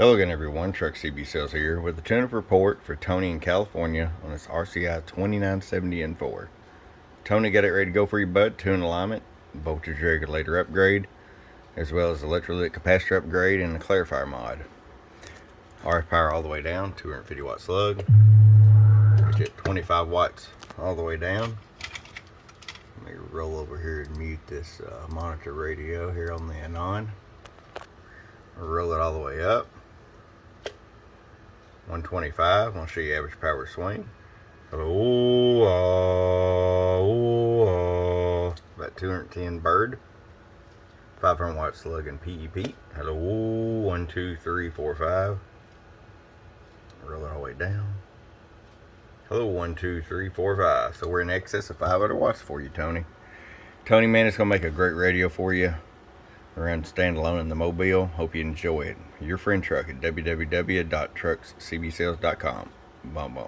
Hello again everyone, Truck CB Sales here with the tune-up report for Tony in California on this RCI-2970N4. Tony got it ready to go for you, bud. Tune alignment, voltage regulator upgrade, as well as electrolytic capacitor upgrade and a clarifier mod. RF power all the way down, 250 watt slug. Get you at 25 watts all the way down. Let me roll over here and mute this monitor radio here on the anon. Roll it all the way up. 125. I'll show you average power swing. About 210 bird. 500 watt slug and PEP. Hello, 1, 2, 3, 4, 5. Roll it all the way down. Hello, 1, 2, 3, 4, 5. So we're in excess of 500 watts for you, Tony. Tony, man, it's gonna make a great radio for you. Around standalone in the Mobile. Hope you enjoy it. Your friend Truck at www.truckscbsales.com. Bum bum.